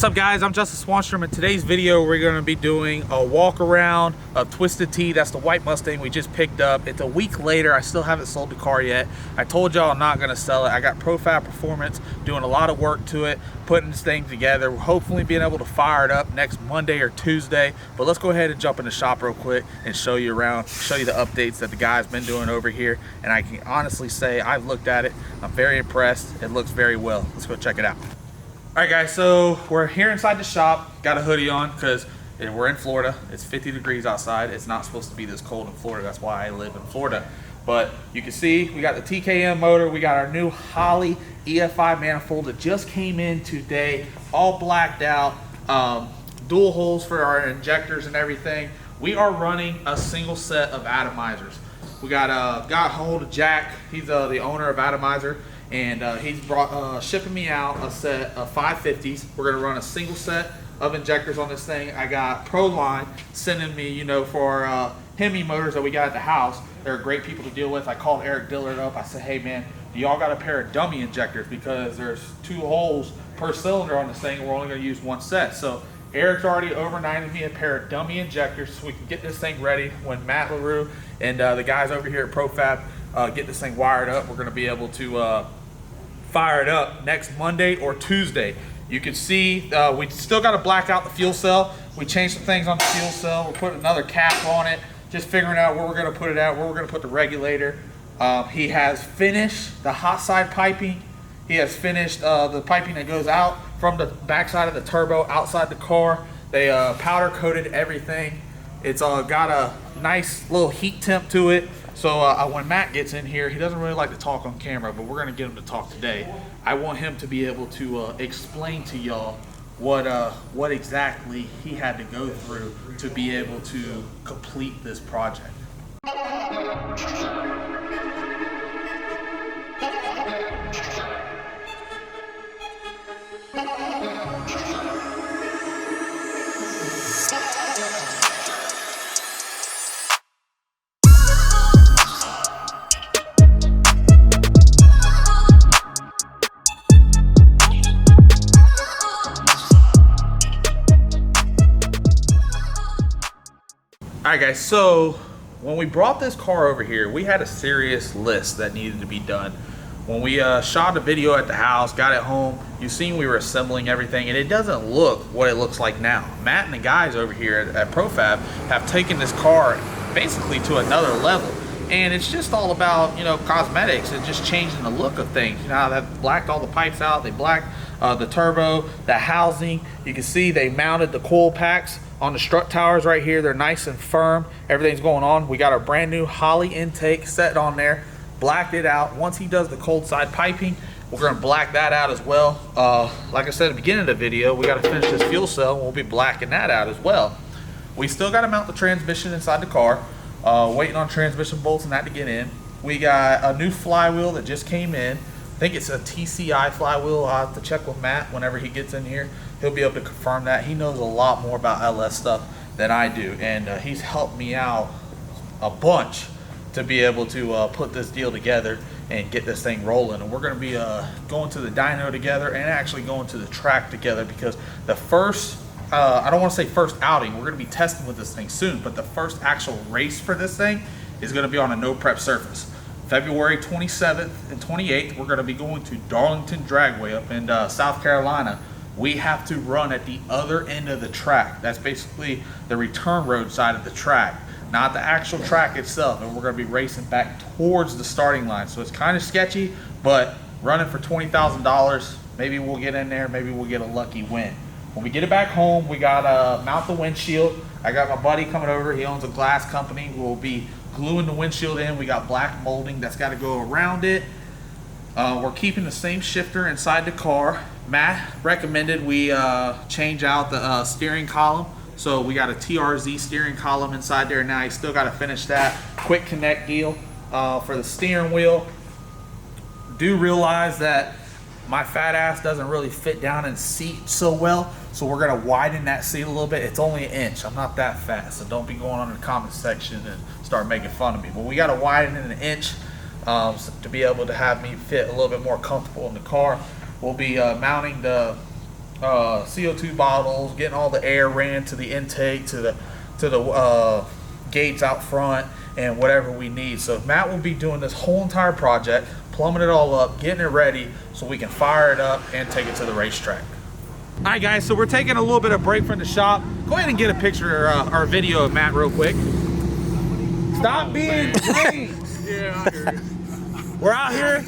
What's up guys, I'm Justin Swanstrom. In today's video we're going to be doing a walk around of Twisted Tea. That's the white Mustang we just picked up. It's a week later. I still haven't sold the car yet. I told y'all I'm not going to sell it. I got PROFAB Performance doing a lot of work to it, putting this thing together, hopefully being able to fire it up next Monday or Tuesday. But let's go ahead and jump in the shop real quick and show you around, show you the updates that the guy's been doing over here. And I can honestly say I've looked at it, I'm very impressed. It looks very well. Let's go check it out. All right guys, so we're here inside the shop. Got a hoodie on because we're in Florida. It's 50 degrees outside. It's not supposed to be this cold in Florida. That's why I live in Florida. But you can see we got the TKM motor. We got our new Holley EFI manifold that just came in today, all blacked out, dual holes for our injectors and everything. We are running a single set of atomizers. We got hold of Jack. He's the owner of Atomizer. And he's shipping me out a set of 550s. We're gonna run a single set of injectors on this thing. I got Proline sending me, you know, for Hemi motors that we got at the house. They're great people to deal with. I called Eric Dillard up. I said, hey man, do y'all got a pair of dummy injectors? Because there's 2 holes per cylinder on this thing. We're only gonna use 1 set. So Eric's already overnighted me a pair of dummy injectors so we can get this thing ready when Matt LaRue and the guys over here at PROFAB get this thing wired up. We're gonna be able to fire it up next Monday or Tuesday. You can see we still got to black out the fuel cell. We changed some things on the fuel cell. We're putting another cap on it, just figuring out where we're going to put it at, where we're going to put the regulator. He has finished the hot side piping. He has finished the piping that goes out from the backside of the turbo outside the car. They powder coated everything. It's got a nice little heat temp to it. So when Matt gets in here, he doesn't really like to talk on camera, but we're gonna get him to talk today. I want him to be able to explain to y'all what exactly he had to go through to be able to complete this project. All right guys, so when we brought this car over here, we had a serious list that needed to be done. When we shot a video at the house, got it home, you've seen we were assembling everything, and it doesn't look what it looks like now. Matt and the guys over here at PROFAB have taken this car basically to another level. And it's just all about, you know, cosmetics and just changing the look of things. You know, they've blacked all the pipes out, they blacked the turbo, the housing. You can see they mounted the coil packs on the strut towers right here. They're nice and firm. Everything's going on. We got our brand new Holley intake set on there, blacked it out. Once he does the cold side piping, we're gonna black that out as well. Like I said at the beginning of the video, we gotta finish this fuel cell and we'll be blacking that out as well. We still gotta mount the transmission inside the car. Waiting on transmission bolts and that to get in. We got a new flywheel that just came in. I think it's a TCI flywheel. I'll have to check with Matt whenever he gets in here. He'll be able to confirm that. He knows a lot more about LS stuff than I do, and he's helped me out a bunch to be able to put this deal together and get this thing rolling. And we're going to be going to the dyno together and actually going to the track together, because the first I don't want to say first outing, we're going to be testing with this thing soon, but the first actual race for this thing is going to be on a no prep surface. February 27th and 28th, we're going to be going to Darlington Dragway up in South Carolina. We have to run at the other end of the track. That's basically the return road side of the track, not the actual track itself. And we're going to be racing back towards the starting line. So it's kind of sketchy, but running for $20,000, maybe we'll get in there, maybe we'll get a lucky win. When we get it back home, we got to mount the windshield. I got my buddy coming over. He owns a glass company. We'll be gluing the windshield in. We got black molding that's got to go around it. We're keeping the same shifter inside the car. Matt recommended we change out the steering column. So we got a TRZ steering column inside there now. You still got to finish that. Quick connect deal for the steering wheel. Do realize that my fat ass doesn't really fit down in seat so well, so we're gonna widen that seat a little bit. It's only an inch. I'm not that fat, so don't be going on in the comment section and start making fun of me. But we gotta widen it an inch to be able to have me fit a little bit more comfortable in the car. We'll be mounting the CO2 bottles, getting all the air ran to the intake, to the gates out front, and whatever we need. So Matt will be doing this whole entire project, plumbing it all up, getting it ready so we can fire it up and take it to the racetrack. All right, guys, so we're taking a little bit of break from the shop. Go ahead and get a picture or video of Matt real quick. Stop being green. Yeah, I heard it. We're out here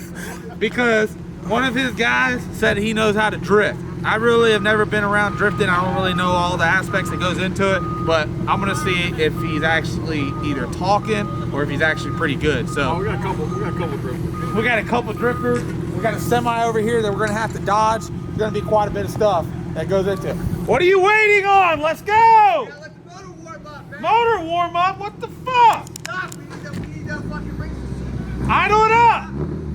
because one of his guys said he knows how to drift. I really have never been around drifting. I don't really know all the aspects that goes into it, but I'm gonna see if he's actually either talking or if he's actually pretty good. So We got a couple drifters. we got a couple drifters. We got a semi over here that we're gonna have to dodge. There's gonna be quite a bit of stuff that goes into it. What are you waiting on? Let's go! Yeah, let the motor warm up, man. Motor warm up? What the fuck? Stop, we need that fucking race machine. Idle it up!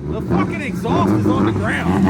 The fucking exhaust is on the ground.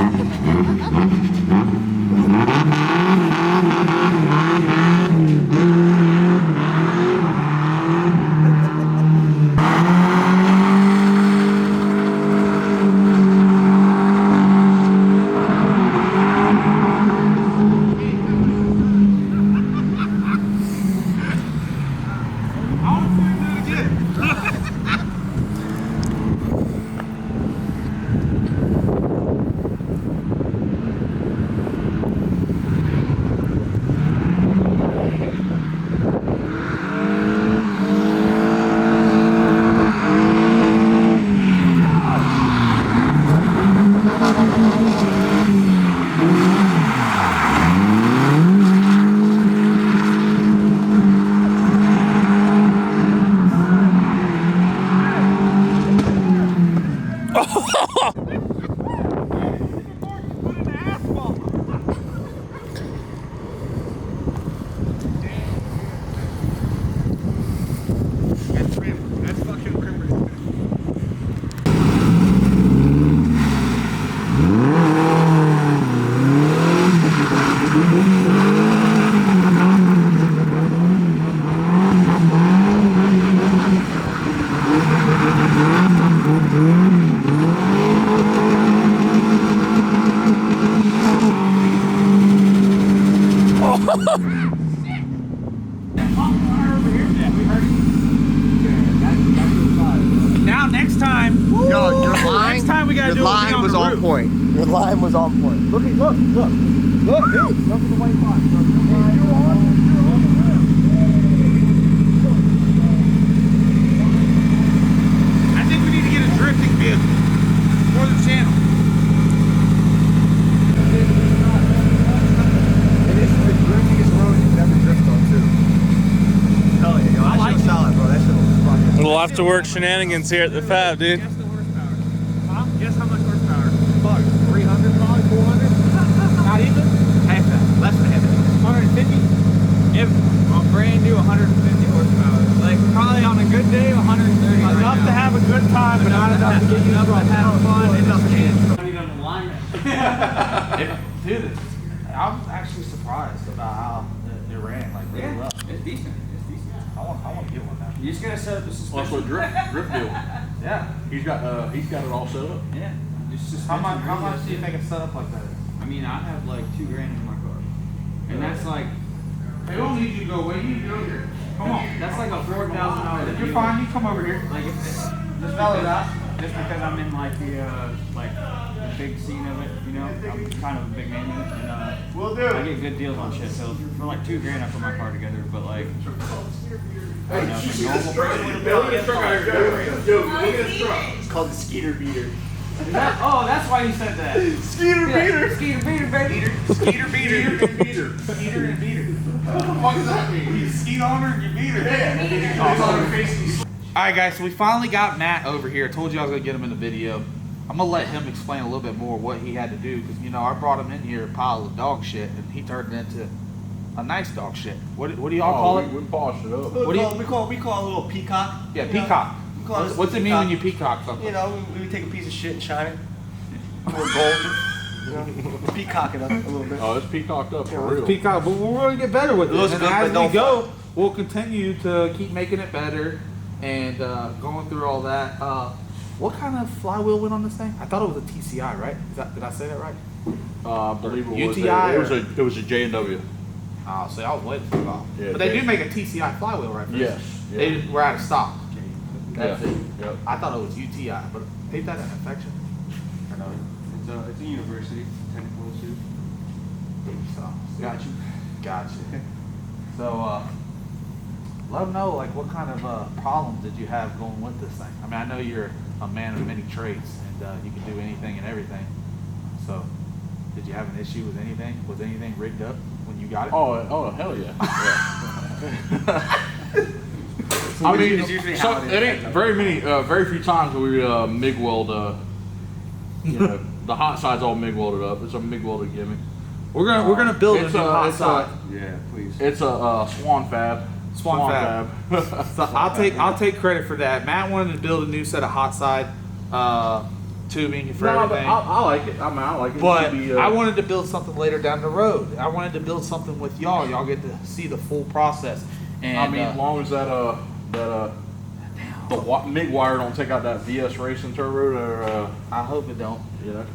Now next time, Yo, your line, next time we gotta do it on was the on roof. point. Your line was on point. Look, dude. Look at the white box. I think we need to get a drifting vehicle for the channel. And this is the driftiest road you can ever drift on, too. Hell yeah, yo, that shit was solid, bro. That shit was fucking... We'll have to work shenanigans here at the Fab, dude. Guess the horsepower. Huh? Guess how much horsepower? Fuck, 300 probably, 400? Not even? Half that, less than half that. 150? If a brand new 150 horsepower, like probably on a good day 130. Enough to have a good time, but not enough to get you enough to drunk. have fun and just Dude, I was actually surprised about how it ran, like really well. It's decent. It's decent. I want to get one now. You just gotta set up the Well, that's suspension. what drift deal. Yeah. He's got it all set up. Yeah. Just How much? suspension How much really do you good. think it's set up like that? I mean, I have like $2,000 in my car, and that's like They don't need you to go away. You need to go here. Come on. that's like a $4,000. You're fine. You come over here. Like if it's, Just mellow it out. just because I'm in like the big scene of it, you know, I'm kind of a big man in it, and We'll do. I get good deals on shit. So for like $2,000, I put my car together, but like. I don't know, if a normal person would have built it. It's called the Skeeter Beater. Oh, that's why you said that. Skeeter Beater! Skeeter beater, baby. Skeeter beater. Skeeter and beater. What the fuck does that mean? You skeet on her and you beat her. Yeah. Alright guys, so we finally got Matt over here. I told you I was going to get him in the video. I'm going to let him explain a little bit more what he had to do. Because, you know, I brought him in here a pile of dog shit. And he turned it into a nice dog shit. What do y'all call it? We polished it up. What do you, we call it a little peacock. Yeah, You know? peacock. We call it What's it mean peacock. when you peacock something? You know, we take a piece of shit and shine it. Or gold. You know, peacock it up a little bit. Oh, it's peacocked up for real. Peacock, but we're going to get better with it. looks And good, as but we don't go, we'll continue to keep making it better and going through all that. What kind of flywheel went on this thing? I thought it was a TCI, right? Did I say that right? I believe it was. UTI It was a J&W. Oh, see, I was waiting for a while. Yeah, But they do make a TCI flywheel right now. Yes. They were out of stock. That's Yeah. it. Yep. I thought it was UTI, but ain't that an infection? Or no? It's a university technical institute. So, got you. So, let them know, like, what kind of problems did you have going with this thing? I mean, I know you're a man of many trades, and you can do anything and everything. So, did you have an issue with anything? Was anything rigged up when you got it? Oh, hell yeah. I mean, It's usually so how it it is. ain't very few times we MIG weld. You know, the hot side's all MIG welded up. It's a MIG welded gimmick. We're gonna build a It's new hot it's side. Yeah, please. It's a Swan Fab. Swan So I'll take credit for that. Matt wanted to build a new set of hot side tubing for No, but everything. I like it. I mean, I like it. But It should be, I wanted to build something later down the road. I wanted to build something with y'all. Y'all get to see the full process. And I mean, as long as that MIG wire don't take out that VS Racing turbo, or I hope it don't. you know.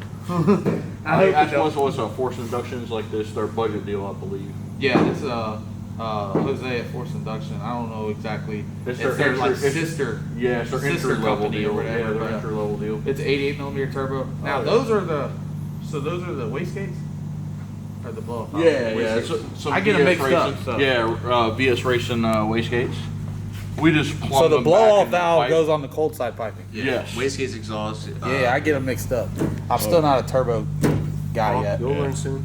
I hope it don't. What's forced inductions like this? Their budget deal, I believe. Yeah, it's Jose at Force Induction. I don't know exactly. It's It's their their like entry- sister. Yeah, it's their sister entry level company deal. or whatever. Yeah, their but entry level deal. It's 88mm turbo. Now yeah. those are the wastegates or the blow up. Yeah. I get them VS mixed up, Racing- so. Yeah, VS Racing wastegates. We just plumb So the them blow back off in the valve pipe. goes on the cold side piping. Yes. Wastegate's exhaust. Yeah, I get them mixed up. I'm still not a turbo guy yet. You'll learn soon.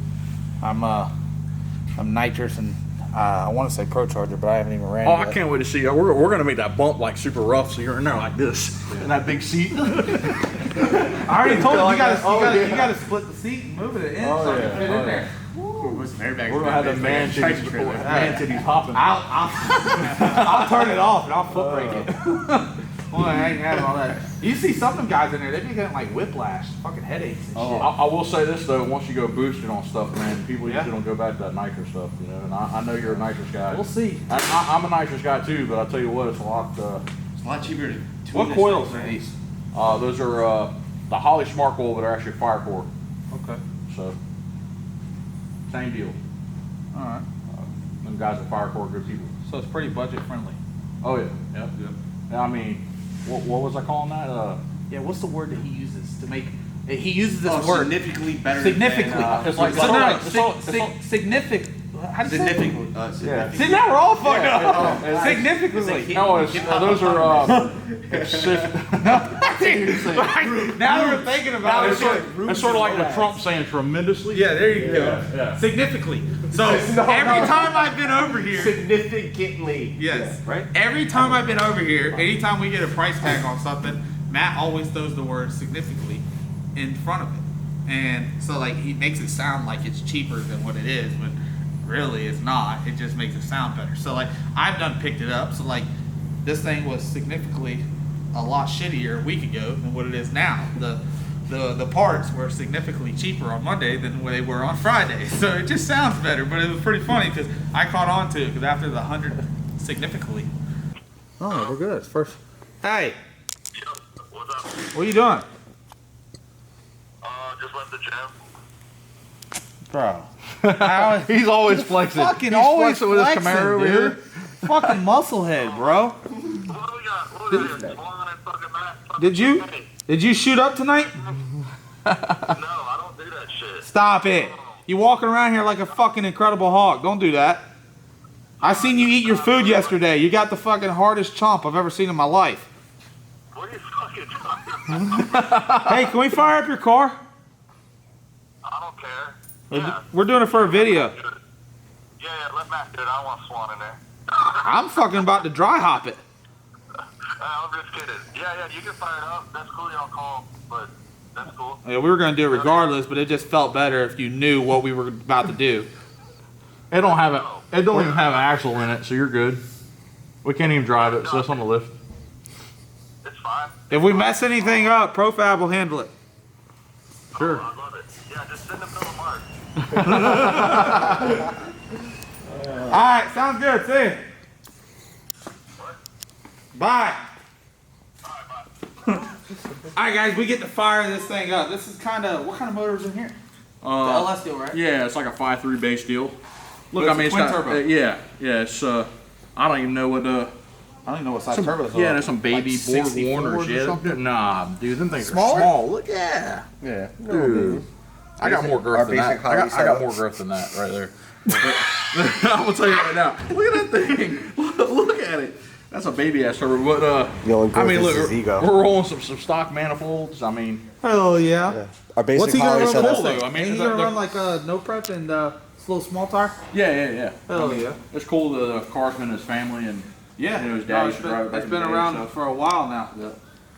I'm nitrous and I want to say Pro Charger, but I haven't even ran. Oh, yet. I can't wait to see. We're gonna make that bump like super rough, so you're in there like this in that big seat. I already told you like that. you gotta split the seat and move it in so I can fit in there. With some airbags. We're gonna have the man titties hopping. I'll turn it off and I'll foot brake it. Well, I ain't having all that. You see some of them guys in there, they be getting like whiplash, fucking headaches and shit. I will say this though, once you go boosted on stuff, man, people Yeah. usually don't go back to that nitrous stuff, you know. And I know you're a nitrous guy. We'll see. I'm a nitrous guy too, but I'll tell you what, it's a lot. It's a lot cheaper to tune What this coils stuff, are man. these? Those are the Holly Smart Coil, but are actually fire core. Okay. So same deal. All right. Them guys at fire core are good people. So it's pretty budget friendly. Oh yeah. Yep. I mean, what was I calling that? Yeah. What's the word that he uses to make? He uses this Oh, word significantly better. significantly. Than, It's like- So no, no, it's all- significant. How do you say it? significantly. Yeah. See, now we're all fucked Yeah, up. it's- Significantly. No, those are Now we're thinking about it. it's sort of like what Trump saying tremendously. Yeah, there you go. Yeah. Significantly. So every time I've been over here, Significantly. yes, Right? every time I've been over here, anytime we get a price tag on something, Matt always throws the word significantly in front of it. And so like he makes it sound like it's cheaper than what it is, but really it's not. It just makes it sound better. So like I've done picked it up. So like this thing was significantly a lot shittier a week ago than what it is now. The parts were significantly cheaper on Monday than what they were on Friday. So it just sounds better, but it was pretty funny because I caught on to it because after the 100 significantly. Oh, we're good. First. Hey, What's up? what are you doing? Just left the gym. Bro. He's always flexing. Fucking He's always flexing with his flexing, Camaro over dude. here. Fucking musclehead, bro. What do we got? What do we got? Swan and fucking Matt. Did you shoot up tonight? No, I don't do that shit. Stop it. You walking around here like a fucking Incredible Hulk. Don't do that. I seen you eat your food yesterday. You got the fucking hardest chomp I've ever seen in my life. What are you fucking talking about? Hey, can we fire up your car? I don't care. Yeah. We're doing it for a video. Yeah, let Matt do it. I don't want Swan in there. I'm fucking about to dry hop it. I'm just kidding. Yeah, you can fire it up. That's cool. Y'all call, but that's cool. Yeah, we were gonna do it regardless, but it just felt better if you knew what we were about to do. It don't even have an axle in it, so you're good. We can't even drive it, so that's on the lift. It's fine. If we mess anything up, ProFab will handle it. Sure. I love it. Yeah, just send them to the mark. All right, sounds good. See you. Bye. All right, guys, we get to fire this thing up. This is what kind of motor's in here? The LS deal, right? Yeah, it's like a 5.3 base deal. Look, But I mean, it's it's a twin got, turbo. yeah, it's, I don't even know what, I don't even know what size some, turbos yeah, are. there's some baby Like Borg 64s Warners or or something. something. Nah, dude, them things Smaller? are small. Look, yeah. Yeah. Dude. I got more girth than that. I got more girth than that right there. I'm gonna tell you right now. Look at that thing. Look at it. That's a baby ass turbo. But The only I mean, growth is look, his ego. we're rolling some stock manifolds. I mean, Hell yeah. Our basic What's he gonna power run setup. with this though. thing? I mean, Ain't he gonna run like no prep and slow small tire? yeah. Hell yeah. It's cool. The car's been his family and Yeah. you know, his dad used it's to drive it back it's in been the day, around so. for a while now.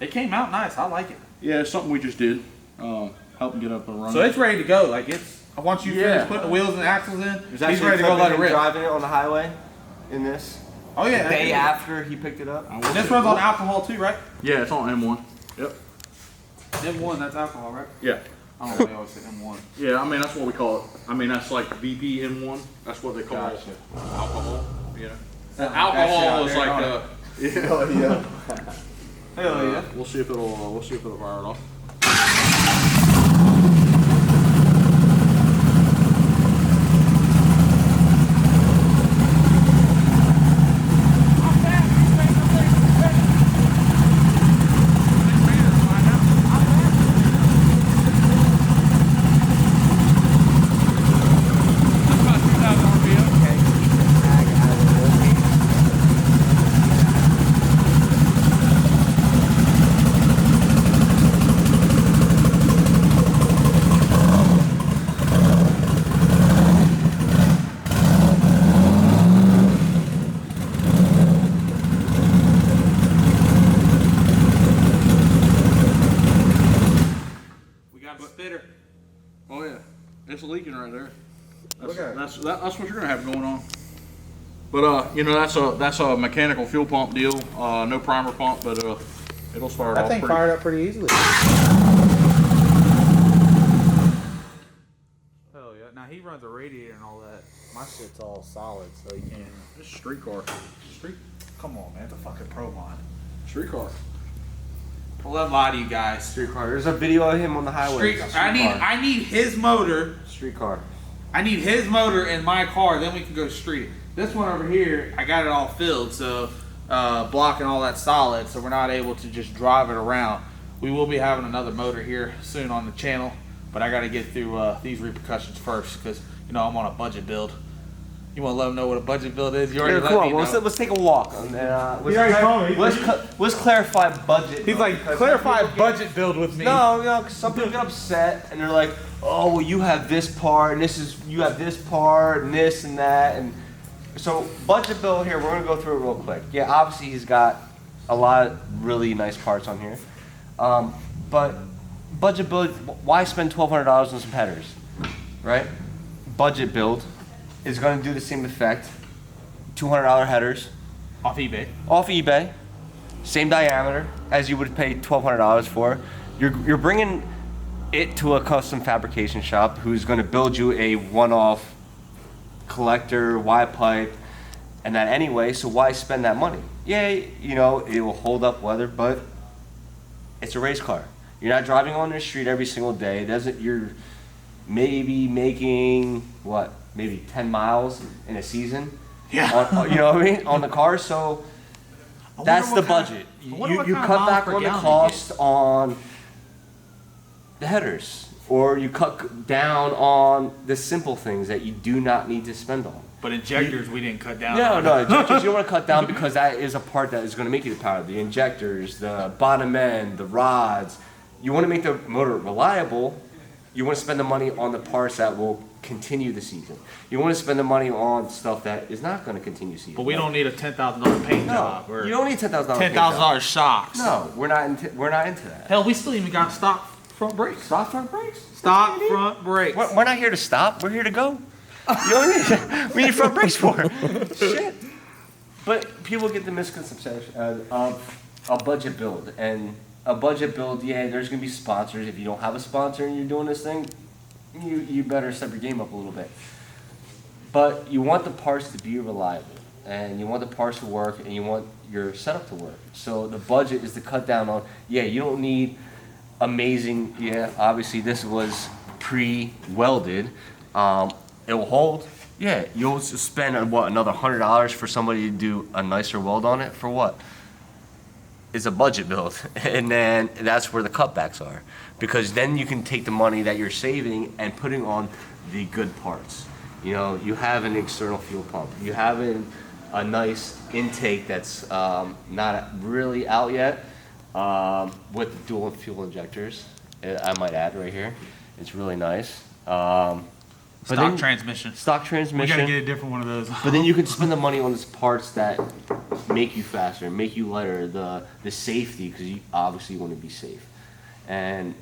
It came out nice. I like it. Yeah, it's something we just did. Help him get up and running. So it's ready to go. Like once you Yeah. finish putting the wheels and axles in, He's he's actually ready to go let it rip. driving it on the highway in this. Oh yeah. The day after he picked it up. And this runs on alcohol too, right? Yeah, it's on M1. Yep. M1, that's alcohol, right? Yeah. I don't know why they always say M1. Yeah, I mean, that's what we call it. I mean, that's like VP M1. That's what they call Gotcha. alcohol. You know? That Alcohol shit is out like there, yeah. Hell yeah. We'll see if it'll fire it off. We got a spitter. Oh yeah, it's leaking right there. Look at it. That's what you're gonna have going on. But you know, that's a mechanical fuel pump deal. No primer pump, but it'll start That off thing pretty. fired up pretty easily. Hell yeah. Now he runs a radiator and all that. My shit's all solid, so you can't. This is a street car. Come on, man. It's a fucking pro line. Street car. Well, I'll lie to you guys. Street car. There's a video of him on the highway. I need his motor. Street car. I need his motor in my car, then we can go street. This one over here, I got it all filled, so blocking all that solid, so we're not able to just drive it around. We will be having another motor here soon on the channel, but I got to get through these repercussions first, because you know I'm on a budget build. You want to let them know what a budget build is? You already Yeah, come let on. me know. Let's take a walk. Let's clarify budget. He's like, clarify budget build with me. No, because some people get upset and they're like, "Oh, well, you have this part, and you have this part, and this and that." And so, budget build here. We're gonna go through it real quick. Yeah, obviously he's got a lot of really nice parts on here, but budget build. Why spend $1,200 on some headers, right? Budget build is going to do the same effect. $200 headers Off eBay. off eBay, same diameter as you would pay $1,200 for. You're bringing it to a custom fabrication shop who's going to build you a one-off collector, Y pipe, and that anyway. So why spend that money? Yeah, you know it will hold up weather, but it's a race car. You're not driving on the street every single day. It doesn't. You're maybe making what? Maybe 10 miles in a season. Yeah. You know what I mean? On the car, so that's the budget. You cut back on the cost on the headers, or you cut down on the simple things that you do not need to spend on. But injectors, we didn't cut down. No, injectors you don't want to cut down because that is a part that is going to make you the power. The injectors, the bottom end, the rods. You want to make the motor reliable. You want to spend the money on the parts that will continue the season. You want to spend the money on stuff that is not going to continue season. But we don't need a $10,000 paint job. No, Or you don't need $10,000. $10,000 shocks. No, we're not into that. Hell, we still even got stock front brakes. Stock front brakes. Stock front brakes. We're not here to stop. We're here to go. You know what I mean? We need front brakes for. Shit. But people get the misconception of a budget build, and a budget build. Yeah, there's gonna be sponsors. If you don't have a sponsor and you're doing this thing, you better step your game up a little bit. But you want the parts to be reliable, and you want the parts to work, and you want your setup to work. So the budget is to cut down on. Yeah, you don't need amazing. Yeah, obviously this was pre-welded, it will hold. Yeah, you'll spend what, another $100 for somebody to do a nicer weld on it for what? It's a budget build, and then that's where the cutbacks are, because then you can take the money that you're saving and putting on the good parts. You know, you have an external fuel pump, you have a nice intake that's not really out yet, with dual fuel injectors. I might add right here, it's really nice. Stock transmission. Stock transmission. We gotta get a different one of those. But then you can spend the money on these parts that make you faster, make you lighter, the safety, because you obviously want to be safe. And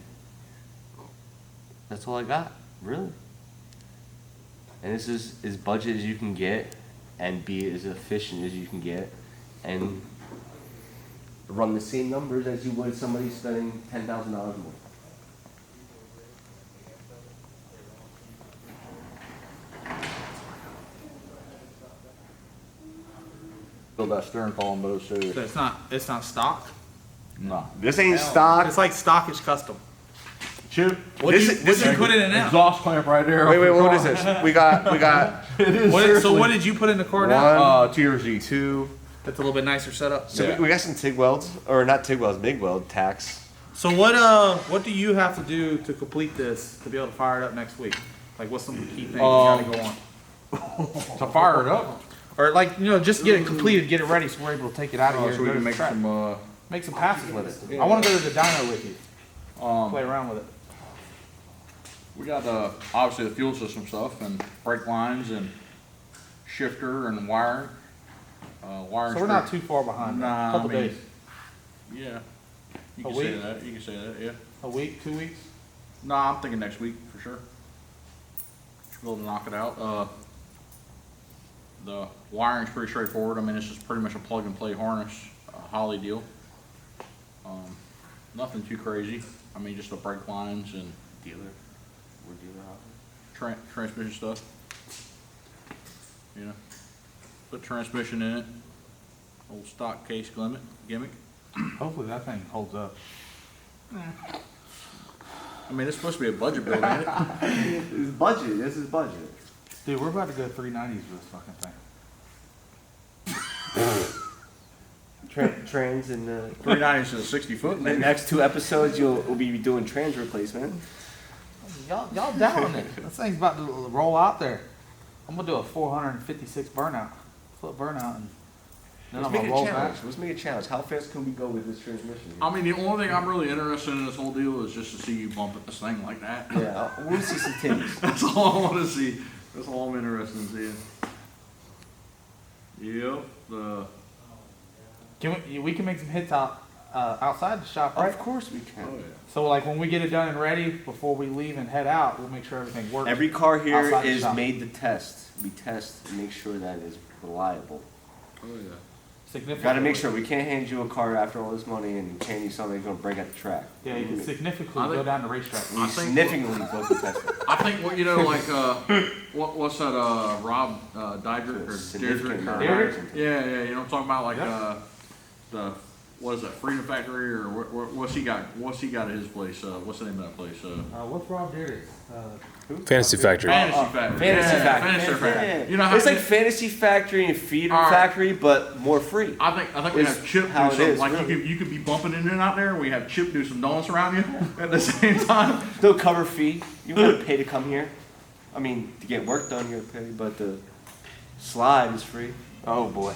that's all I got, really. And this is as budget as you can get, and be as efficient as you can get, and run the same numbers as you would somebody spending $10,000 more. Build that stern column, but So it's not stock. no. This ain't stock. It's like stockish custom. Chip. What do you put in it now? Exhaust clamp right there. Wait, what is this? We got It is. So what did you put in the car now? TRZ. 2. That's a little bit nicer setup. So we got some TIG welds, or not TIG welds, MIG weld tacks. So what do you have to do to complete this to be able to fire it up next week? Like what's some key things you gotta go on? To fire it up. Or like, you know, just get it completed, get it ready so we're able to take it out of here So and we go to can the make track. some. Make some passes with it. Yeah. I want to go to the dyno with you. Play around with it. We got obviously the fuel system stuff and brake lines and shifter and wiring. Wiring. So we're not too far behind. Nah, Couple I mean, days. Yeah. You A can say week? that. You can say that. Yeah. A week, 2 weeks. Nah, I'm thinking next week for sure. Should be able to knock it out. The wiring's pretty straightforward. I mean, it's just pretty much a plug and play harness, Holly deal. Nothing too crazy. I mean, just the brake lines and We're dealer transmission stuff. You know, put transmission in it. Old stock case gimmick. Hopefully that thing holds up. I mean, it's supposed to be a budget build, ain't it? This is budget. This is budget. Dude, we're about to go 390s with this fucking thing. Trans in the 390 to 60 foot. the next 2 episodes, we'll be doing trans replacement. Y'all down it. This thing's about to roll out there. I'm gonna do a 456 burnout. Foot burnout, and then Let's I'm make gonna it a roll back. challenge. Let's make a challenge. How fast can we go with this transmission? I mean, the only thing I'm really interested in this whole deal is just to see you bump at this thing like that. Yeah, I want to see some titties. That's all I want to see. That's all I'm interested in seeing. Yep. We can make some hits outside the shop, right? Of course we can. Oh yeah. So like when we get it done and ready, before we leave and head out, we'll make sure everything works. Every car here Outside the is shop. made to test. We test and make sure that it is reliable. Oh yeah. significantly. Got to make sure we can't hand you a car after all this money and hand you something that's going to break at the track. Yeah, you can significantly I think- go down the racetrack. We I think- significantly go to test it. I think what you know, like what's that? Rob Dydrick or Significant Deirdrick? amount Deirdrick? of margin. Yeah, yeah. You know what I'm talking about? Like Yeah. The what is that? Freedom Factory or what's he got? What's he got at his place? What's the name of that place? What's Rob Deirdrick? Fantasy Factory. Fantasy Factory. Fantasy Yeah, Factory. Fantasy Factory. Yeah. You know how it's like Fantasy Factory and Freedom All right. Factory, but more free. I think we It's have Chip do how it something. is, Like really. you could be bumping in and out there. We have Chip do some donuts around you at the same time. No cover fee. You got to pay to come here. I mean, to get work done, you got to pay, but the slide is free. Oh boy.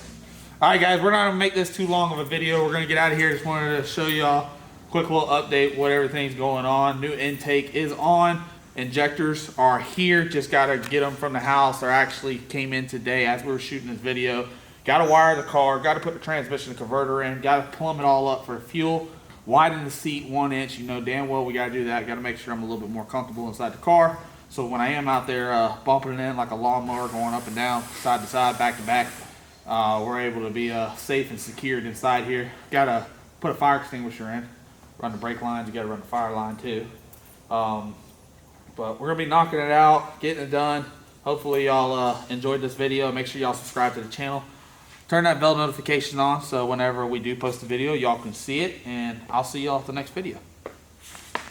All right, guys, we're not gonna make this too long of a video. We're gonna get out of here. Just wanted to show y'all quick little update what everything's going on. New intake is on. Injectors are here. Just gotta get them from the house. They actually came in today as we were shooting this video. Gotta wire the car. Gotta put the transmission and converter in. Gotta plumb it all up for fuel. Widen the seat 1 inch. You know damn well we gotta do that. Gotta make sure I'm a little bit more comfortable inside the car. So when I am out there bumping it in like a lawnmower, going up and down, side to side, back to back, we're able to be safe and secured inside here. Gotta put a fire extinguisher in, run the brake lines, you gotta run the fire line too. But we're gonna be knocking it out, getting it done. Hopefully y'all enjoyed this video. Make sure y'all subscribe to the channel. Turn that bell notification on so whenever we do post a video, y'all can see it, and I'll see y'all at the next video.